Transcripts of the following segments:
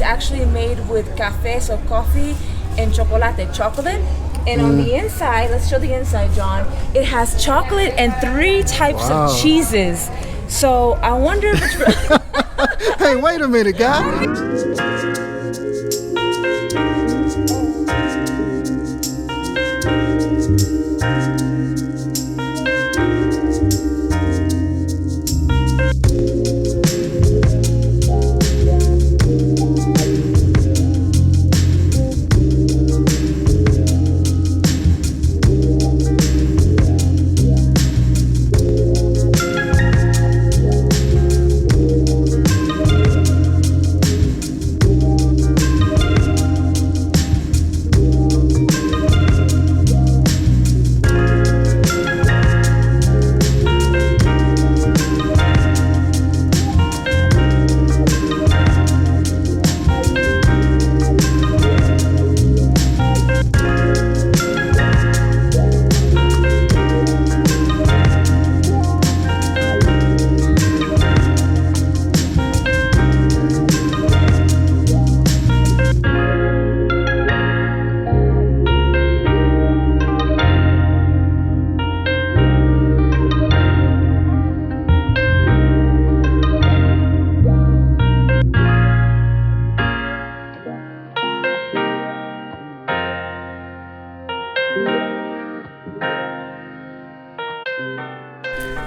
actually made with café, so coffee, and chocolate. And on the inside, let's show the inside, John. It has chocolate and 3 types of cheeses. So I wonder if it's... Hey, wait a minute, guy.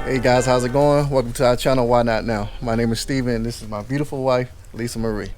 Hey guys, how's it going? Welcome to our channel, Why Not Now? My name is Steven and this is my beautiful wife, Lisa Marie.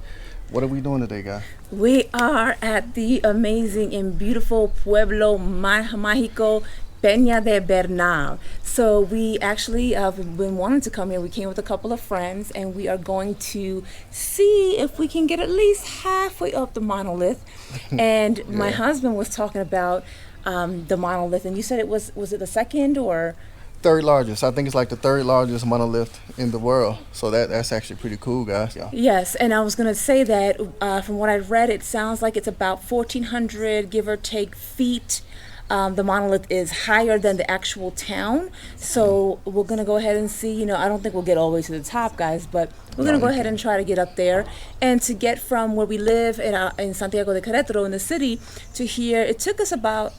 What are we doing today, guys? We are at the amazing and beautiful Pueblo Magico, Pena de Bernal. So we actually have been wanting to come here. We came with a couple of friends and we are going to see if we can get at least halfway up the monolith. And my husband was talking about the monolith, and you said it was it the second or? Third largest. I think it's like the third largest monolith in the world. So that's actually pretty cool, guys. Yeah. Yes, and I was going to say that from what I've read, it sounds like it's about 1,400, give or take, feet. The monolith is higher than the actual town. So we're going to go ahead and see. You know, I don't think we'll get all the way to the top, guys, but we're going to go ahead and try to get up there. And to get from where we live in Santiago de Querétaro in the city to here, it took us about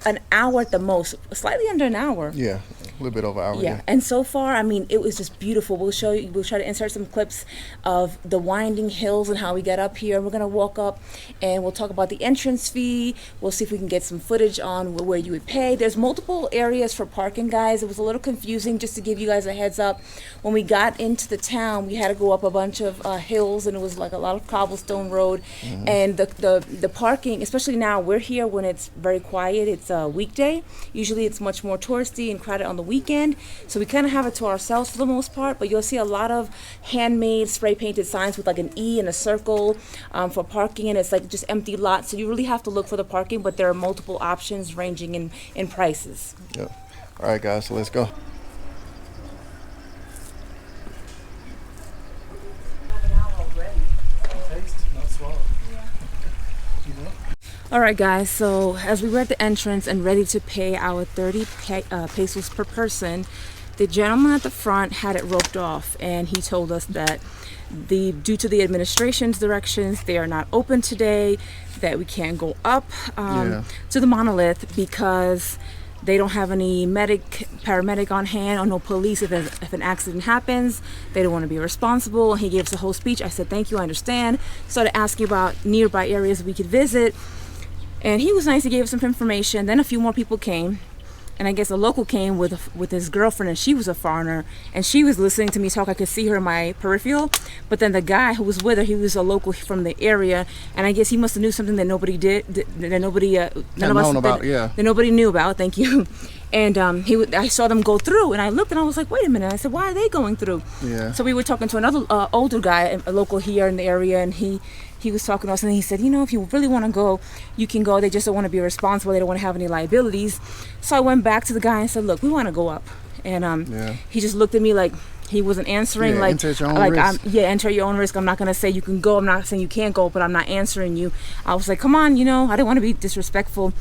an hour at the most, slightly under an hour. Yeah, a little bit over an hour. Yeah, and so far, I mean, it was just beautiful. We'll show you, we'll try to insert some clips of the winding hills and how we got up here. We're gonna walk up and we'll talk about the entrance fee. We'll see if we can get some footage on where you would pay. There's multiple areas for parking, guys. It was a little confusing, just to give you guys a heads up. When we got into the town, we had to go up a bunch of hills, and it was like a lot of cobblestone road. And the parking, especially now, we're here when it's very quiet. It's a weekday. Usually it's much more touristy and crowded on the weekend, so we kind of have it to ourselves for the most part. But you'll see a lot of handmade spray painted signs with like an E and a circle for parking, and it's like just empty lots, so you really have to look for the parking, but there are multiple options ranging in prices. Yeah. All right, guys, so let's go. All right, guys, so as we were at the entrance and ready to pay our 30 pesos per person, the gentleman at the front had it roped off, and he told us that due to the administration's directions, they are not open today, that we can't go up to the monolith because they don't have any paramedic on hand, or no police if an accident happens. They don't want to be responsible. He gave us a whole speech. I said, thank you, I understand. Started asking about nearby areas we could visit. And he was nice. He gave us some information. Then a few more people came, and I guess a local came with his girlfriend, and she was a foreigner, and she was listening to me talk. I could see her in my peripheral, but then the guy who was with her, he was a local from the area, and I guess he must have knew something that nobody did, that nobody knew about. Thank you. And I saw them go through, and I looked, and I was like, wait a minute. I said, why are they going through? Yeah. So we were talking to another older guy, a local here in the area, and he was talking to us, and he said, you know, if you really want to go, you can go. They just don't want to be responsible. They don't want to have any liabilities. So I went back to the guy and said, look, we want to go up. And he just looked at me like he wasn't answering. Yeah, like, enter your own risk. Enter your own risk. I'm not going to say you can go. I'm not saying you can't go, but I'm not answering you. I was like, come on, you know, I didn't want to be disrespectful.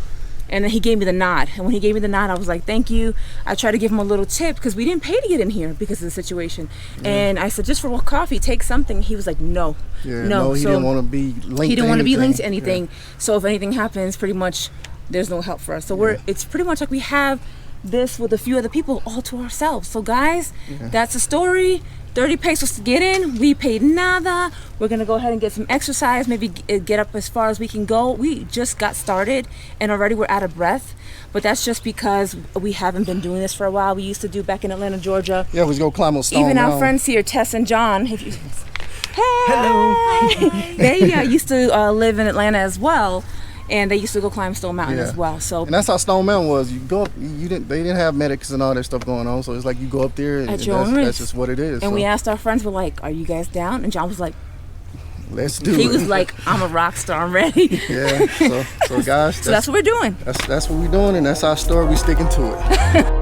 And then he gave me the nod. And when he gave me the nod, I was like, thank you. I tried to give him a little tip because we didn't pay to get in here because of the situation. And I said, just for coffee, take something. He was like, no. No, he didn't want to be linked. He didn't want to be linked to anything. Yeah. So if anything happens, pretty much there's no help for us. So it's pretty much like we have this with a few other people all to ourselves. So guys, that's the story. 30 pesos to get in. We paid nada. We're gonna go ahead and get some exercise, maybe get up as far as we can go. We just got started and already we're out of breath, but that's just because we haven't been doing this for a while. We used to do back in Atlanta, Georgia. Yeah, we was go climb on Stone Even Mountain. our friends here, Tess and John, hey, Hello. they used to live in Atlanta as well. And they used to go climb Stone Mountain as well. So and that's how Stone Mountain was. You go up, they didn't have medics and all that stuff going on. So it's like you go up there and at your own risk. That's just what it is. And we asked our friends, we're like, are you guys down? And John was like, let's do it. He was like, I'm a rock star, I'm ready. Yeah. So guys, so that's what we're doing. That's what we're doing, and that's our story. We sticking to it.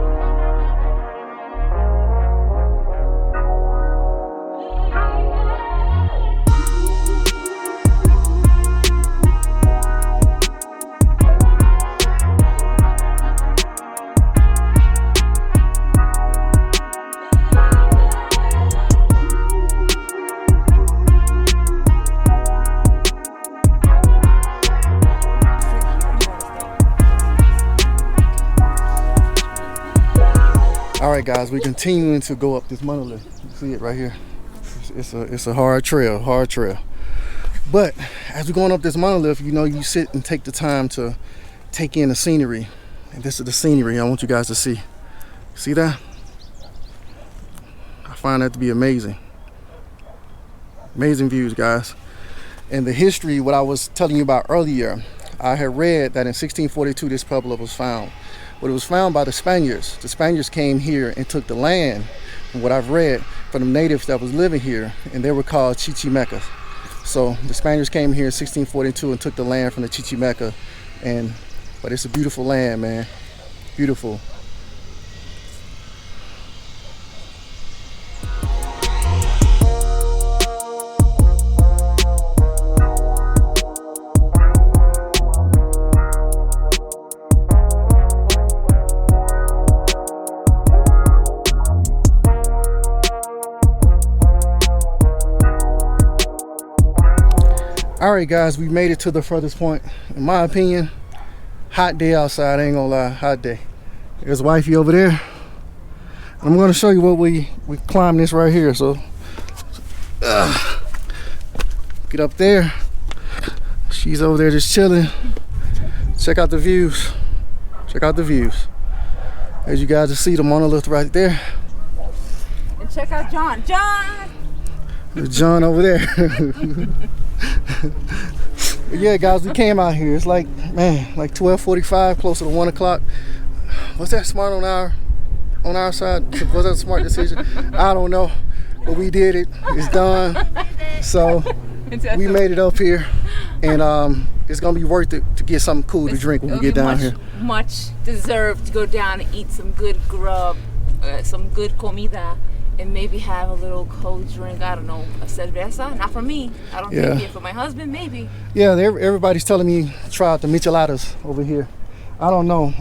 All right, guys, we're continuing to go up this monolith. You see it right here. It's a hard trail. But as we're going up this monolith, you sit and take the time to take in the scenery. And this is the scenery I want you guys to see. See that? I find that to be amazing. Amazing views, guys. And the history, what I was telling you about earlier, I had read that in 1642 this pueblo was found. But it was found by the Spaniards. The Spaniards came here and took the land, from what I've read, from the natives that was living here, and they were called Chichimecas. So the Spaniards came here in 1642 and took the land from the Chichimeca, but it's a beautiful land, man. Beautiful. All right, guys, we made it to the furthest point. In my opinion, hot day outside, I ain't gonna lie, hot day. There's wifey over there. I'm gonna show you what we climbed this right here. So get up there. She's over there just chilling. Check out the views. As you guys can see, the monolith right there. And check out John. There's John over there. Yeah, guys, we came out here. It's like 12:45, closer to 1 o'clock. Was that smart on our side? Was that a smart decision? I don't know, but we did it. It's done. So we made it up here, and it's gonna be worth it to get something cool to drink when we get down here. Much deserved to go down and eat some good grub, some good comida. And maybe have a little cold drink. I don't know, a cerveza. Not for me. I don't think it. For my husband, maybe. Yeah, everybody's telling me to try out the micheladas over here. I don't know.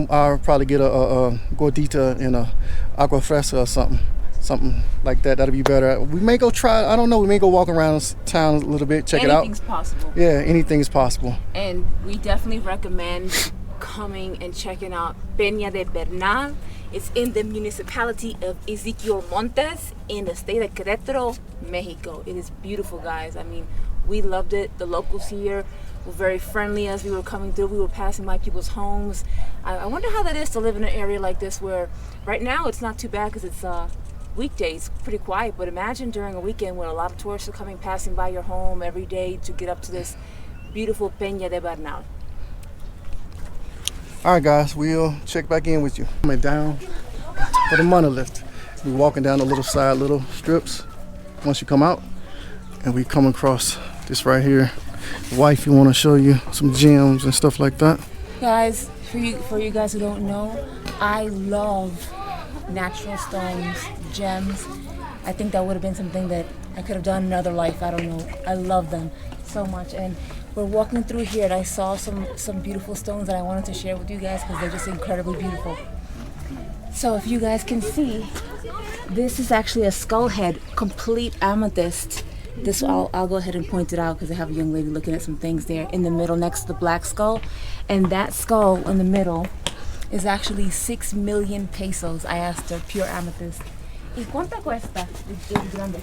I'll probably get a gordita and a agua fresca or something like that. That'll be better. We may go try. I don't know. We may go walk around town a little bit, check it out. Anything's possible. Yeah, anything is possible. And we definitely recommend coming and checking out Pena de Bernal. It's in the municipality of Ezequiel Montes in the state of Querétaro, Mexico. It is beautiful, guys. I mean, we loved it. The locals here were very friendly as we were coming through. We were passing by people's homes. I wonder how that is to live in an area like this where right now it's not too bad because it's weekdays, pretty quiet. But imagine during a weekend when a lot of tourists are passing by your home every day to get up to this beautiful Pena de Bernal. All right, guys, we'll check back in with you. Coming down for the monolith. We're walking down the little strips once you come out, and we come across this right here. Wife, you want to show you some gems and stuff like that? Guys, for you guys who don't know, I love natural stones, gems. I think that would have been something that I could have done in another life. I don't know. I love them so much. And we're walking through here and I saw some beautiful stones that I wanted to share with you guys because they're just incredibly beautiful. So if you guys can see, this is actually a skull head, complete amethyst. This I'll go ahead and point it out because I have a young lady looking at some things there in the middle next to the black skull. And that skull in the middle is actually 6 million pesos. I asked her, pure amethyst. ¿Y cuánto cuesta? Es grande.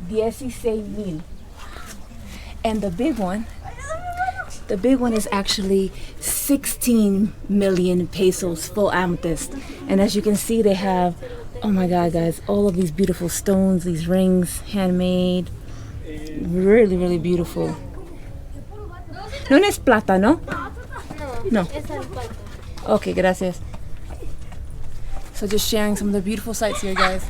16,000. And the big one is actually 16 million pesos, full amethyst. And as you can see, they have, oh my God, guys, all of these beautiful stones, these rings, handmade, really, really beautiful. No es plata, ¿no? No. Okay, gracias. So just sharing some of the beautiful sights here, guys.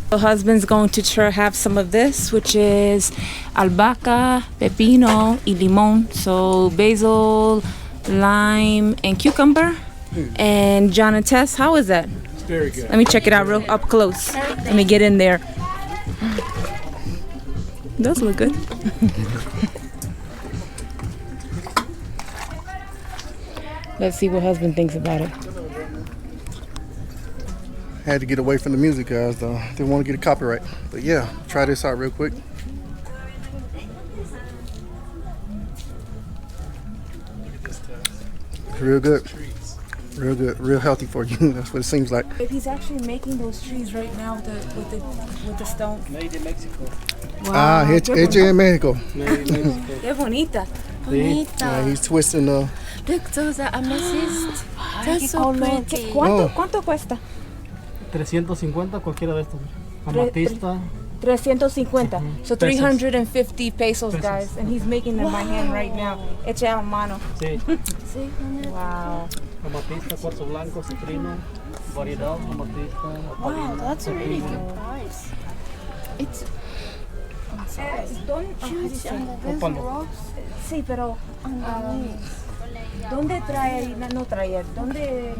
The husband's going to have some of this, which is albahaca, pepino, y limon. So basil, lime, and cucumber. And John and Tess, how is that? It's very good. Let me check it out real up close. Let me get in there. Does look good. Let's see what husband thinks about it. Had to get away from the music, guys, though. Didn't want to get a copyright. But yeah, try this out real quick. It's real good. Real good. Real healthy for you. That's what it seems like. He's actually making those trees right now with the stone. Made in Mexico. Ah, hecha en Mexico. Made in Mexico. Qué bonita. Yeah, he's twisting the... Look, those are amethyst. That's so pretty. ¿Cuánto cuesta? 350 cualquiera de estos. Amatista. 350. So Pesos. 350 pesos, guys. And he's making them by hand right now. Hecha a mano. Sí. Wow. Amatista, cuarzo blanco, citrino, variedad, amatista. Wow, that's a really good price. It's huge and there's Ópalo. rocks Sí, pero underneath. ¿dónde trae? No traer. ¿Dónde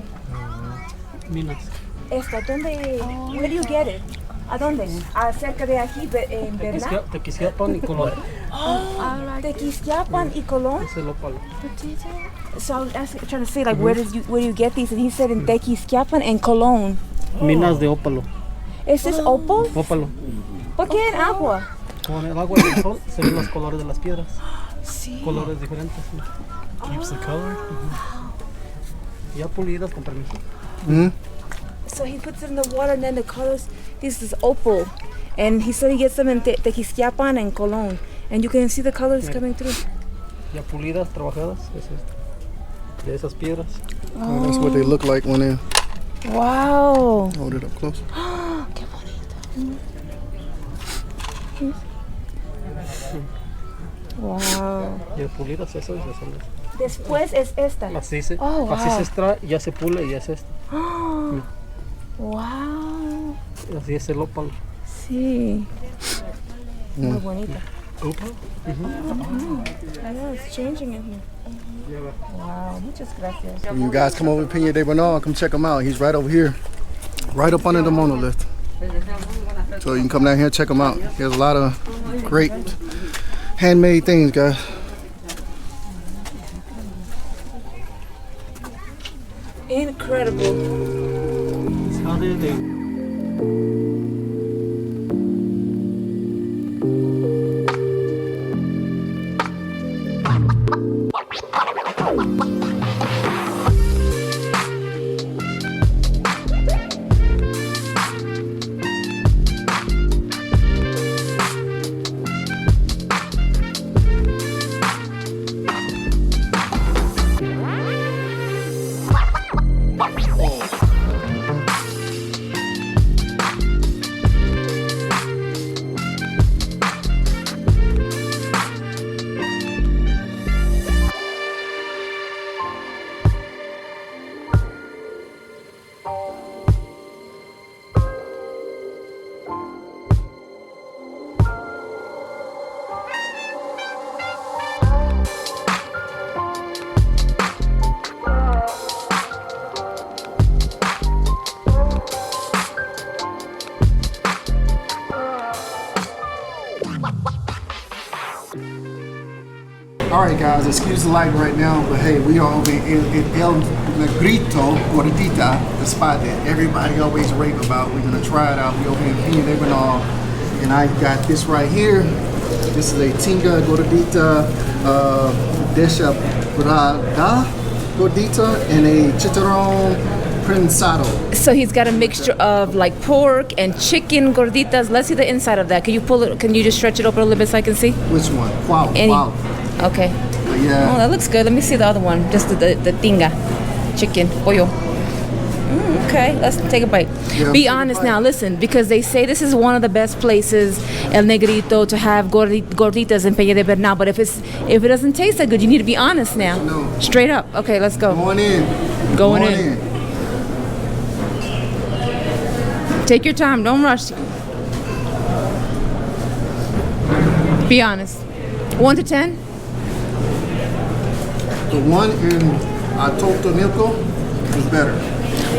Minas. esta? ¿Dónde? Where do you get it? ¿A dónde? Acerca de aquí en Bernal. Tequisquiapan y Colón. Tequisquiapan y Colón. Es el ópalo. So I was trying to say, like, where do you get these? And he said in Tequisquiapan and Colón. Minas de ópalo. ¿Is this opal? Ópalo. ¿Por qué en agua? Con el agua y el sol se ven los colores de las piedras. Sí. Colores diferentes. Keeps the color. Ya pulidas con permiso. So he puts it in the water and then the colors, this is opal. And he said he gets them in Tequisquiapan and Colón. And you can see the colors coming through. Ya pulidas, trabajadas. Es esto. De esas piedras. Oh, that's what they look like when they Wow. hold it up close. Qué bonito. Wow. Ya pulidas, eso ya son las. Después es esta. Así Oh, wow. así se extrae, ya se pule y ya es esto. Wow. Así es el ópalo. Sí. Muy bonita. ¿Ópalo? I know it's changing in here. Wow. Muchas gracias. When you guys come over to Pena de Bernal, come check him out. He's right over here, right up under the monolith. So you can come down here and check him out. He has a lot of great handmade things, guys. Incredible. How did they? All right, guys, excuse the light right now, but hey, we are over in El Negrito Gordita, the spot that everybody always rave about. We're gonna try it out. We over here in Pena de Bernal, and I got this right here. This is a tinga gordita, deshebrada gordita, and a chicharron prensado. So he's got a mixture of like pork and chicken gorditas. Let's see the inside of that. Can you pull it? Can you just stretch it open a little bit so I can see? Which one? Wow, Any- wow. Okay. Yeah. Oh, that looks good. Let me see the other one. Just the tinga, chicken, pollo. Okay, let's take a bite. Yeah, Be take a honest bite. now. Listen, because they say this is one of the best places, El Negrito, to have gorditas in Pena de Bernal. But if it doesn't taste that good, you need to be honest now. No. Straight up. Okay, let's go. Going in. Going in. Take your time. Don't rush. Be honest. 1 to 10. The one in Atotonilco is better.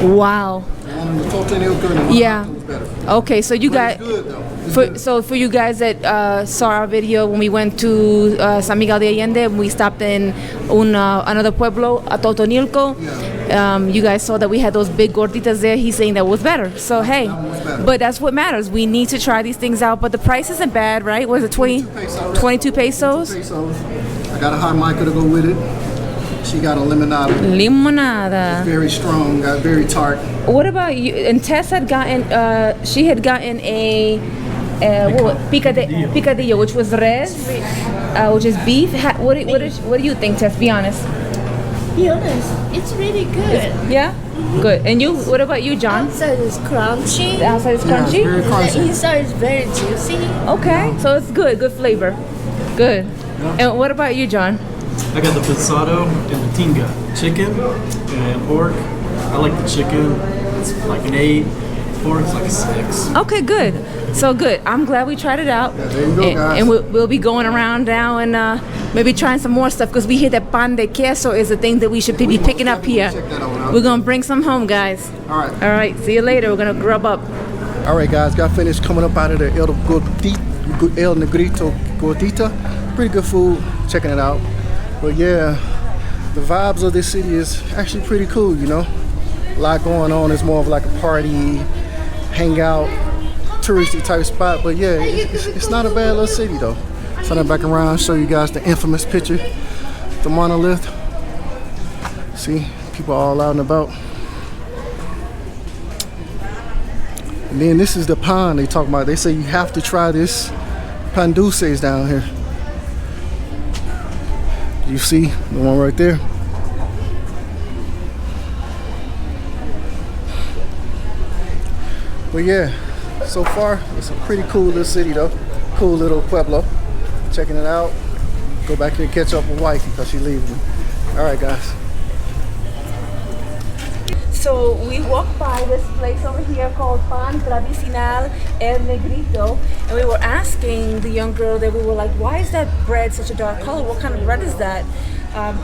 Wow. The one in the Atotonilco and the one Yeah. in is better. Okay, so you But got. it's good though. It's good. So for you guys that saw our video when we went to San Miguel de Allende, we stopped in another pueblo, Atotonilco. You guys saw that we had those big gorditas there. He's saying that was better. So hey, That one was better. but that's what matters. We need to try these things out. But the price isn't bad, right? Was it 22 pesos. 22 pesos? Pesos. I got a hot mica to go with it. She got a limonada. Limonada. Very strong, got very tart. What about you? And Tess had gotten, she had gotten a picadillo, which was res, which is beef. What do you think, Tess? Be honest. Be honest, it's really good. Yeah? Good. And you, what about you, John? Outside is crunchy. The outside is Yeah, it's crunchy? very The crunchy. inside is very juicy. Okay, so it's good flavor. Good. And what about you, John? I got the pensado and the tinga. Chicken and pork. I like the chicken. It's like an 8. Pork's like a 6. Okay, good. So good. I'm glad we tried it out. Yeah, there you go, and, guys. and we'll be going around now and maybe trying some more stuff because we hear that pan de queso is a thing that we should be picking up here. Check that out. We're going to bring some home, guys. All right. All right, see you later. We're going to grub up. All right, guys, got finished coming up out of the El Negrito Gordita. Pretty good food, checking it out. But yeah, the vibes of this city is actually pretty cool, you know. A lot going on. It's more of like a party, hangout, touristy type spot. But yeah, it's not a bad little city though. Turn back around, show you guys the infamous picture, the monolith. See, people all out and about. And then this is the pan they talk about. They say you have to try this pan dulces down here. You see the one right there? But yeah, so far it's a pretty cool little city though. Cool little pueblo. Checking it out. Go back here and catch up with wifey because she's leaving me. All right, guys. So we walked by this place over here called Pan Tradicional El Negrito, and we were asking the young girl that we were like, why is that bread such a dark color? What kind of bread is that?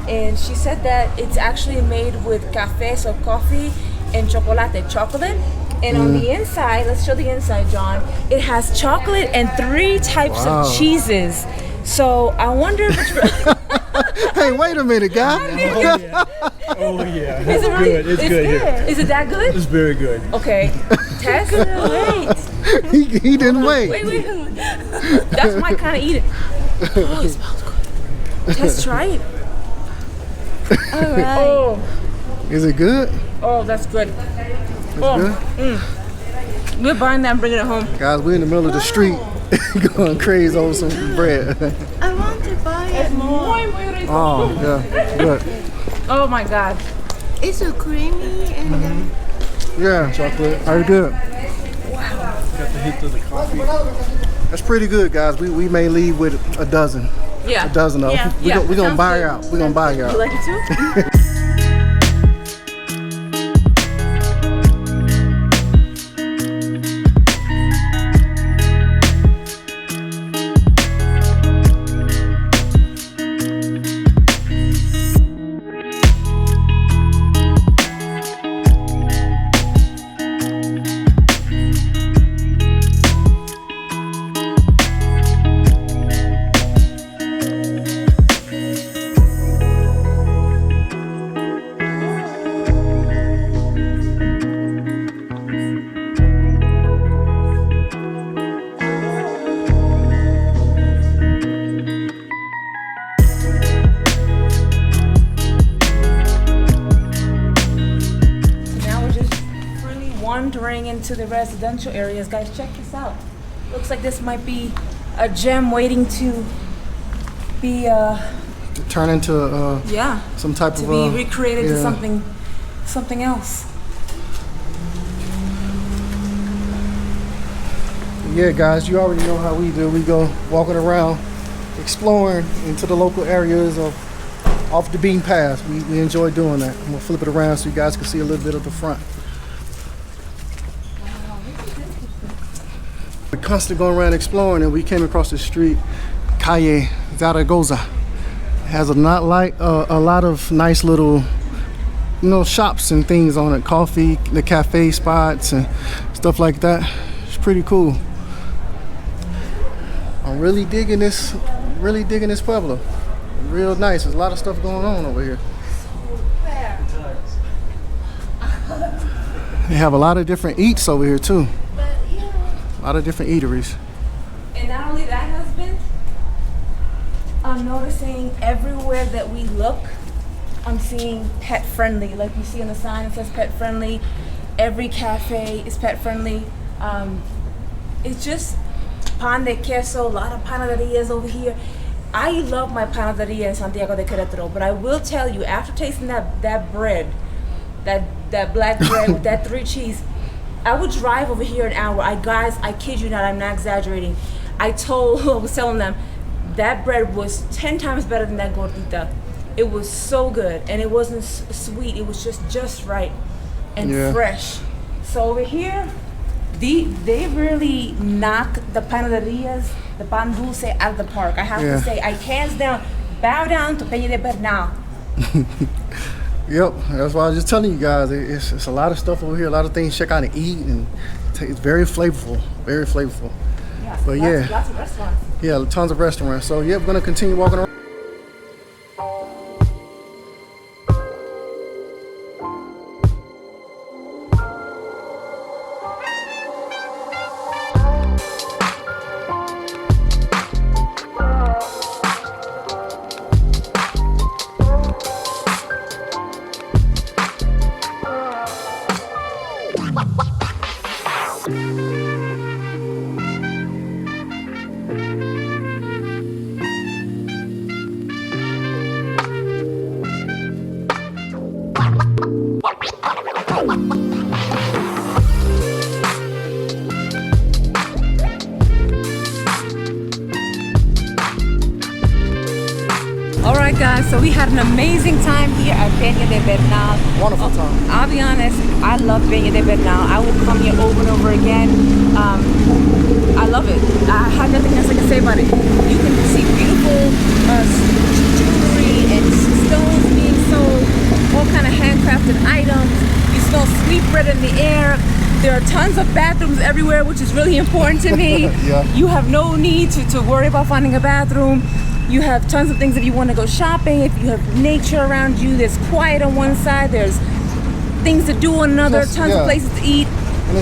And she said that it's actually made with café, so coffee, and chocolate. And on the inside, let's show the inside, John. It has chocolate and 3 types Wow. of cheeses. So I wonder if it's Hey, wait a minute, guy. Oh yeah. Is it really? It's good here. Is it that good? It's very good. Okay. Tess, wait. he didn't wait. Wait. That's my kind of eating. Oh, it smells good. Tess, try it. All right. Oh, Is it good? oh, that's good. It's Oh. good. We're buying that and bringing it home. Guys, we're in the middle of the street going crazy over some bread. I want to buy it more. Oh, yeah, good. Oh my God. It's so creamy and Yeah, chocolate. Very good. Got the hint of the coffee. That's pretty good, guys. We may leave with a dozen. Yeah. A dozen of them. Yeah. We're going to Sounds buy good. her out. We're going to buy her You out. like it too? into the residential areas. Guys, check this out. Looks like this might be a gem waiting to be To turn into yeah, some type to of be recreated to yeah. something else. Yeah, guys, you already know how we do. We go walking around, exploring into the local areas of off the beaten path. We enjoy doing that. I'm gonna flip it around so you guys can see a little bit of the front. We're constantly going around exploring, and we came across the street, Calle Zaragoza. It has a lot of nice little, shops and things on it. Coffee, the cafe spots, and stuff like that. It's pretty cool. I'm really digging this Pueblo. Real nice. There's a lot of stuff going on over here. They have a lot of different eats over here too. A lot of different eateries. And not only that, husband, I'm noticing everywhere that we look, I'm seeing pet friendly. Like you see on the sign, it says pet friendly. Every cafe is pet friendly. It's just pan de queso, a lot of panaderias over here. I love my panaderia in Santiago de Queretaro, but I will tell you, after tasting that bread, that black bread with that 3 cheese, I would drive over here an hour. I kid you not, I'm not exaggerating. I was telling them that bread was 10 times better than that gordita. It was so good, and it wasn't sweet. It was just right and fresh. So over here, they really knock the panaderias, the pan dulce out of the park. I have to say, I hands down bow down to Pena de Bernal. Yep, that's why I was just telling you guys. It's a lot of stuff over here, a lot of things to check out and eat, and it's very flavorful, very flavorful. Yeah, but lots of restaurants. Yeah, tons of restaurants. So yeah, we're gonna continue walking around. Alright guys, so we had an amazing time here at Pena de Bernal. Wonderful time. I'll be honest, I love Pena de Bernal. I will come here over and over again. I love it. I have nothing else I can say about it. You can see beautiful jewelry and stones being sold, all kind of handcrafted items. You smell sweet bread in the air. There are tons of bathrooms everywhere, which is really important to me. Yeah. You have no need to worry about finding a bathroom. You have tons of things if you want to go shopping. If you have nature around you, there's quiet on one side. There's things to do on another. Tons of places to eat. And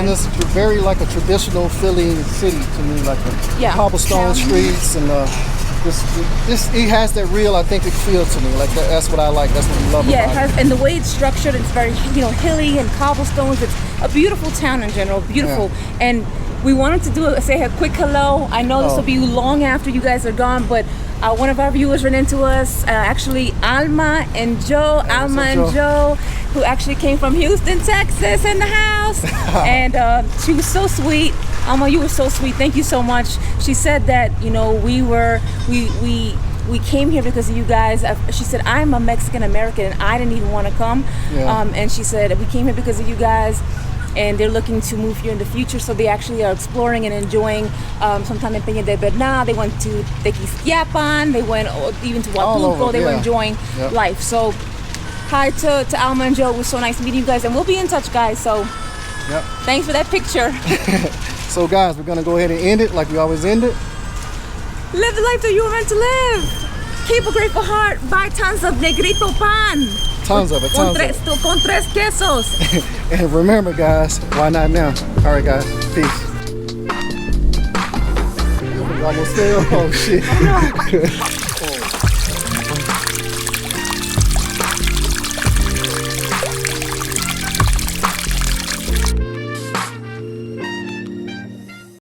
it's very like a traditional feeling city to me, like the cobblestone streets and it has that real authentic feel to me. Like that's what I like. That's what I love about it. Yeah, it has, and the way it's structured, it's very hilly and cobblestones. It's a beautiful town in general, beautiful. Yeah. And we wanted to say a quick hello. I know this will be long after you guys are gone, but one of our viewers ran into us, actually Alma and Joe, who actually came from Houston, Texas, in the house. And she was so sweet. Alma, you were so sweet. Thank you so much. She said that we came here because of you guys. She said, I'm a Mexican American and I didn't even want to come. Yeah. And she said, we came here because of you guys. And they're looking to move here in the future, so they actually are exploring and enjoying sometime in Pena de Bernal. They went to Tequisquiapan, they went even to Huatulco. They were enjoying life. So hi to Alma and Joe. It was so nice meeting you guys, and we'll be in touch, guys. So thanks for that picture. So guys, we're gonna go ahead and end it like we always end it. Live the life that you were meant to live. Keep a grateful heart. Buy tons of negrito pan. Tons of it. Con tres quesos. And remember, guys, why not now? All right, guys. Peace. Almost there. Oh, shit.